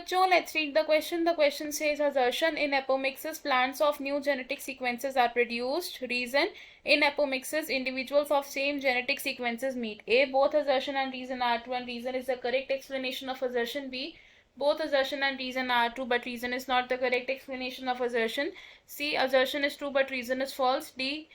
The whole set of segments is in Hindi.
बच्चों, let's read the question. The question says assertion in apomixis plants of new genetic sequences are produced. Reason, in apomixis individuals of same genetic sequences meet. A, both assertion and reason are true and reason is the correct explanation of assertion. B, both assertion and reason are true but reason is not the correct explanation of assertion. C, assertion is true but reason is false. D,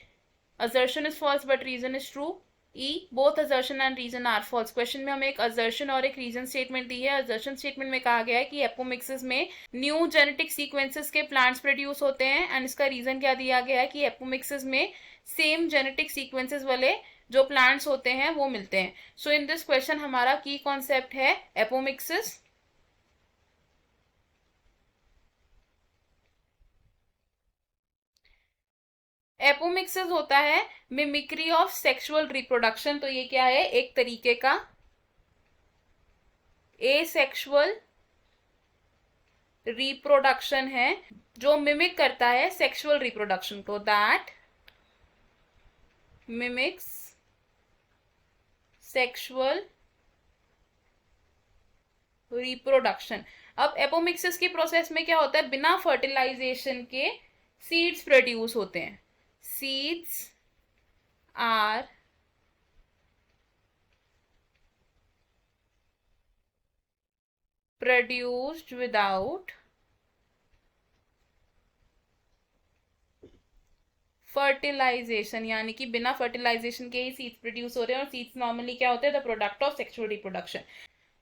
assertion is false but reason is true. E, both assertion and reason are false. Question में हमें एक असर्शन और एक रीजन स्टेटमेंट दी है. असर्शन स्टेटमेंट में कहा गया है कि एपोमिक्सिस में न्यू जेनेटिक सीक्वेंसेस के प्लांट्स प्रोड्यूस होते हैं एंड इसका रीजन क्या दिया गया है कि एपोमिक्सिस में सेम जेनेटिक सीक्वेंसेस वाले जो प्लांट्स होते हैं वो मिलते हैं. सो इन दिस क्वेश्चन हमारा की कॉन्सेप्ट है एपोमिक्सिस. एपोमिक्सिस होता है मिमिक्री ऑफ सेक्सुअल रिप्रोडक्शन. तो ये क्या है, एक तरीके का एसेक्सुअल रिप्रोडक्शन है जो मिमिक करता है सेक्सुअल रिप्रोडक्शन को. That mimics sexual reproduction. अब एपोमिक्सिस की प्रोसेस में क्या होता है, बिना फर्टिलाइजेशन के सीड्स प्रोड्यूस होते हैं. Seeds are produced without fertilisation, यानी कि बिना फर्टिलाइजेशन के ही सीड्स प्रोड्यूस हो रहे हैं. और सीड्स नॉर्मली क्या होते हैं, the product of sexual reproduction.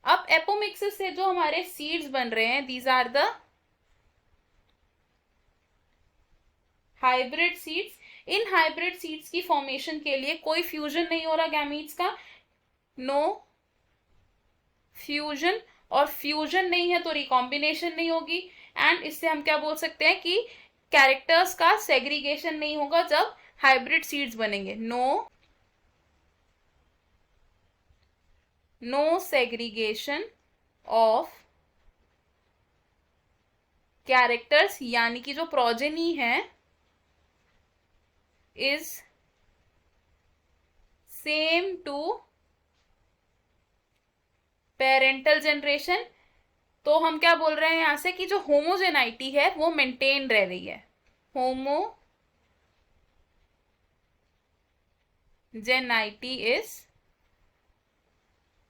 अब एपोमिक्सिस से जो हमारे सीड्स बन रहे हैं, these are the hybrid seeds. इन हाइब्रिड सीड्स की फॉर्मेशन के लिए कोई फ्यूजन नहीं हो रहा गैमीट्स का, नो फ्यूजन. और फ्यूजन नहीं है तो रिकॉम्बिनेशन नहीं होगी. एंड इससे हम क्या बोल सकते हैं कि कैरेक्टर्स का सेग्रीगेशन नहीं होगा जब हाइब्रिड सीड्स बनेंगे. नो सेग्रीगेशन ऑफ कैरेक्टर्स, यानी कि जो प्रोजेनी है is same to parental generation. तो हम क्या बोल रहे हैं यहां से कि जो होमोजेनाइटी है वो मेंटेन रह रही है. होमोजेनाइटी इज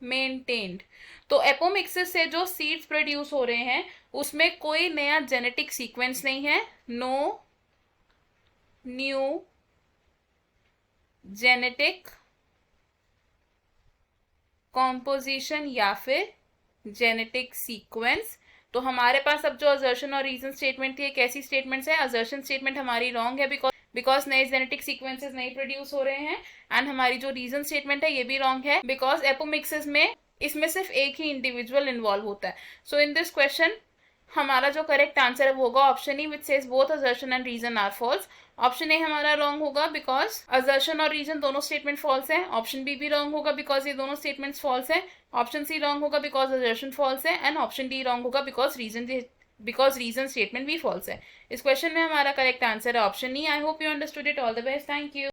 मेंटेन्ड. तो एपोमिक्सिस से जो सीड्स प्रोड्यूस हो रहे हैं उसमें कोई नया जेनेटिक सीक्वेंस नहीं है. नो न्यू जेनेटिक कॉम्पोजिशन या फिर जेनेटिक सीक्वेंस. तो हमारे पास अब जो असर्शन और रीजन स्टेटमेंट थी, कैसी स्टेटमेंट्स है. असर्शन स्टेटमेंट हमारी रॉन्ग है बिकॉज नए जेनेटिक सीक्वेंसेस नहीं प्रोड्यूस हो रहे हैं. एंड हमारी जो रीजन स्टेटमेंट है ये भी रॉन्ग है बिकॉज एपोमिक्सिस में इसमें सिर्फ एक ही इंडिविजुअल इन्वॉल्व होता है. सो इन दिस क्वेश्चन हमारा जो करेक्ट आंसर है वो होगा option E, which says both assertion and reason are false. Option A हमारा रॉन्ग होगा बिकॉज असर्शन और रीजन दोनों स्टेटमेंट फॉल्स है. ऑप्शन बी भी रॉन्ग होगा बिकॉज ये दोनों स्टेटमेंट्स फॉल्स है. ऑप्शन सी रॉन्ग होगा बिकॉज असर्शन फॉल्स है. एंड ऑप्शन डी रॉन्ग होगा बिकॉज रीजन स्टेटमेंट भी फॉल्स है. इस क्वेश्चन में हमारा करेक्ट आंसर है option E. I hope you understood it. All the best. Thank you.